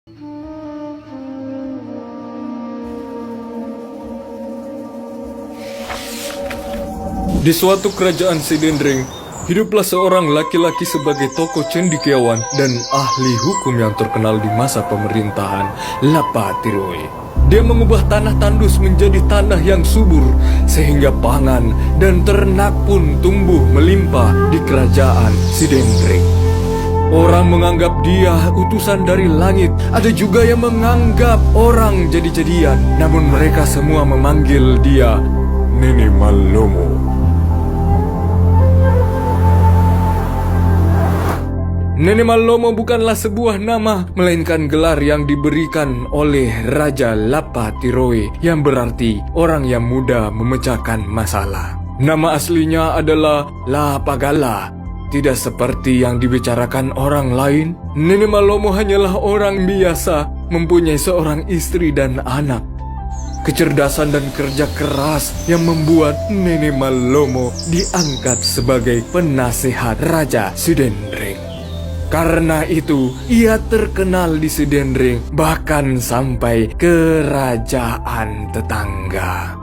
Di suatu kerajaan Sidendring, hiduplah seorang laki-laki sebagai tokoh cendekiawan dan ahli hukum yang terkenal di masa pemerintahan Lapatiroe. Dia mengubah tanah tandus menjadi tanah yang subur, sehingga pangan dan ternak pun tumbuh melimpah di kerajaan Sidendring. Orang menganggap dia utusan dari langit, ada juga yang menganggap orang jadi-jadian, namun mereka semua memanggil dia Nene Mallomo. Nene Mallomo bukanlah sebuah nama, melainkan gelar yang diberikan oleh Raja Lapatiroe, yang berarti orang yang mudah memecahkan masalah. Nama aslinya adalah Lapagala. Tidak seperti yang dibicarakan orang lain, Nene Mallomo hanyalah orang biasa, mempunyai seorang istri dan anak. Kecerdasan dan kerja keras yang membuat Nene Mallomo diangkat sebagai penasehat Raja Sidendring. Karena itu, ia terkenal di Sidendring, bahkan sampai kerajaan tetangga.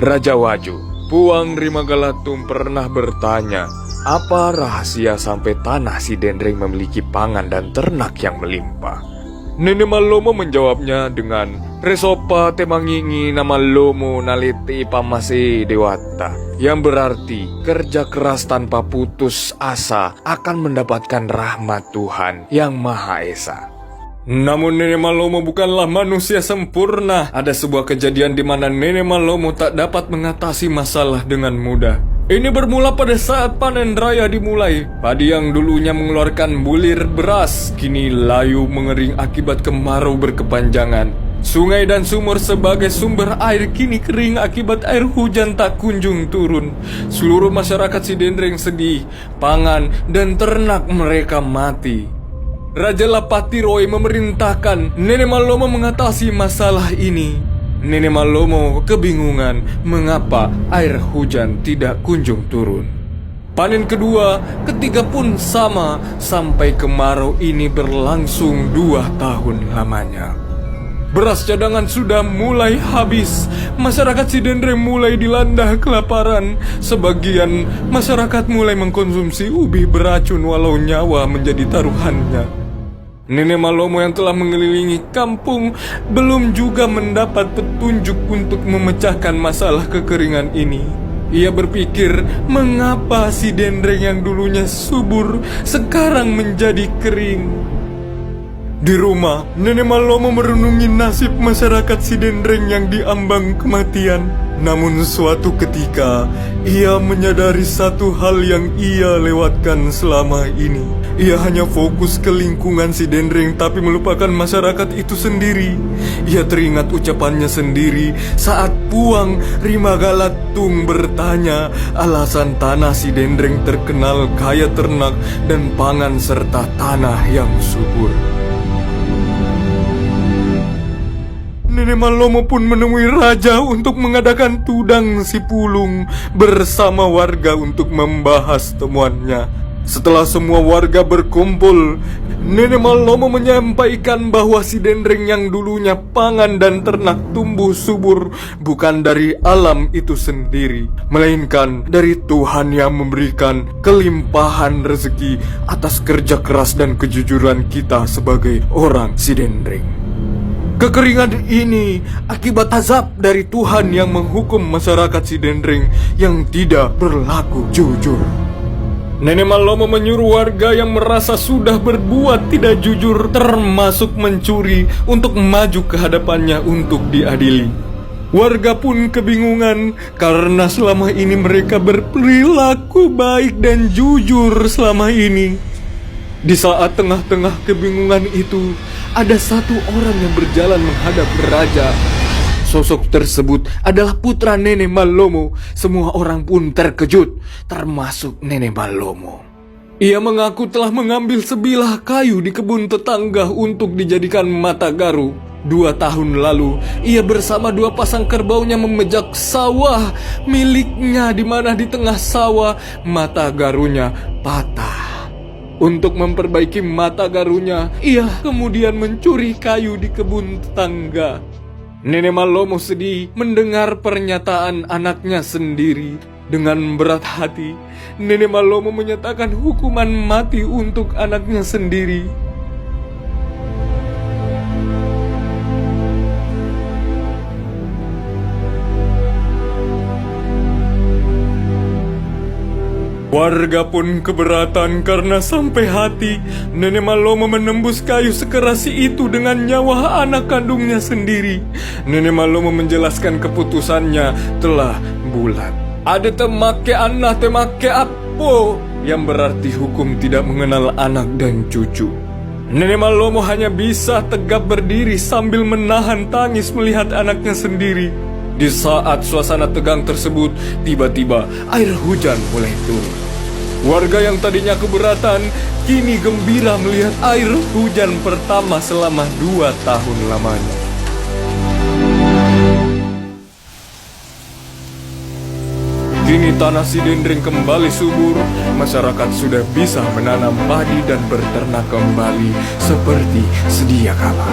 Raja Waju, Puang Rimagalatum pernah bertanya, apa rahasia sampai tanah Sidendring memiliki pangan dan ternak yang melimpah? Nene Mallomo menjawabnya dengan Resopa temangingi nama Lomo naliti pamase dewata, yang berarti kerja keras tanpa putus asa akan mendapatkan rahmat Tuhan yang Maha Esa. Namun Nene Mallomo bukanlah manusia sempurna. Ada sebuah kejadian di mana Nene Mallomo tak dapat mengatasi masalah dengan mudah. Ini bermula pada saat panen raya dimulai. Padi yang dulunya mengeluarkan bulir beras, kini layu mengering akibat kemarau berkepanjangan. Sungai dan sumur sebagai sumber air kini kering akibat air hujan tak kunjung turun. Seluruh masyarakat Sidendring sedih, pangan dan ternak mereka mati. Raja Lapatiroe memerintahkan Nene Mallomo mengatasi masalah ini. Nene Mallomo kebingungan mengapa air hujan tidak kunjung turun. Panen kedua, ketiga pun sama, sampai kemarau ini berlangsung 2 tahun lamanya. Beras cadangan sudah mulai habis. Masyarakat Sidendring mulai dilanda kelaparan. Sebagian masyarakat mulai mengkonsumsi ubi beracun walau nyawa menjadi taruhannya. Nene Mallomo yang telah mengelilingi kampung belum juga mendapat petunjuk untuk memecahkan masalah kekeringan ini. Ia berpikir, mengapa Sidendring yang dulunya subur sekarang menjadi kering? Di rumah, Nene Mallomo merenungi nasib masyarakat Sidendring yang diambang kematian. Namun suatu ketika, ia menyadari satu hal yang ia lewatkan selama ini. Ia hanya fokus ke lingkungan Sidendring tapi melupakan masyarakat itu sendiri. Ia teringat ucapannya sendiri saat Puang Rimagalatum bertanya alasan tanah Sidendring terkenal kaya ternak dan pangan serta tanah yang subur. Nene Mallomo pun menemui raja untuk mengadakan tudang sipulung bersama warga untuk membahas temuannya. Setelah semua warga berkumpul, Nene Mallomo menyampaikan bahwa Sidendring yang dulunya pangan dan ternak tumbuh subur bukan dari alam itu sendiri, melainkan dari Tuhan yang memberikan kelimpahan rezeki atas kerja keras dan kejujuran kita sebagai orang Sidendring. Kekeringan ini akibat azab dari Tuhan yang menghukum masyarakat Sidendring yang tidak berlaku jujur. Nene Mallomo menyuruh warga yang merasa sudah berbuat tidak jujur, termasuk mencuri, untuk maju ke hadapannya untuk diadili. Warga pun kebingungan karena selama ini mereka berperilaku baik dan jujur selama ini. Di saat tengah-tengah kebingungan itu, ada satu orang yang berjalan menghadap raja. Sosok tersebut adalah putra Nene Mallomo. Semua orang pun terkejut, termasuk Nene Mallomo. Ia mengaku telah mengambil sebilah kayu di kebun tetangga untuk dijadikan mata garu. 2 tahun lalu, ia bersama 2 pasang kerbaunya memejak sawah miliknya, di mana di tengah sawah mata garunya patah. Untuk memperbaiki mata garunya, ia kemudian mencuri kayu di kebun tetangga. Nenek Malomo sedih mendengar pernyataan anaknya sendiri. Dengan berat hati, Nenek Malomo menyatakan hukuman mati untuk anaknya sendiri. Warga pun keberatan karena sampai hati Nenek Malomo menembus kayu sekeras itu dengan nyawa anak kandungnya sendiri. Nenek Malomo menjelaskan keputusannya telah bulat. Ada temake anak temake apo, yang berarti hukum tidak mengenal anak dan cucu. Nenek Malomo hanya bisa tegap berdiri sambil menahan tangis melihat anaknya sendiri. Di saat suasana tegang tersebut, tiba-tiba air hujan mulai turun. Warga yang tadinya keberatan, kini gembira melihat air hujan pertama selama 2 tahun lamanya. Kini tanah Sidendring kembali subur, masyarakat sudah bisa menanam padi dan berternak kembali seperti sedia kala.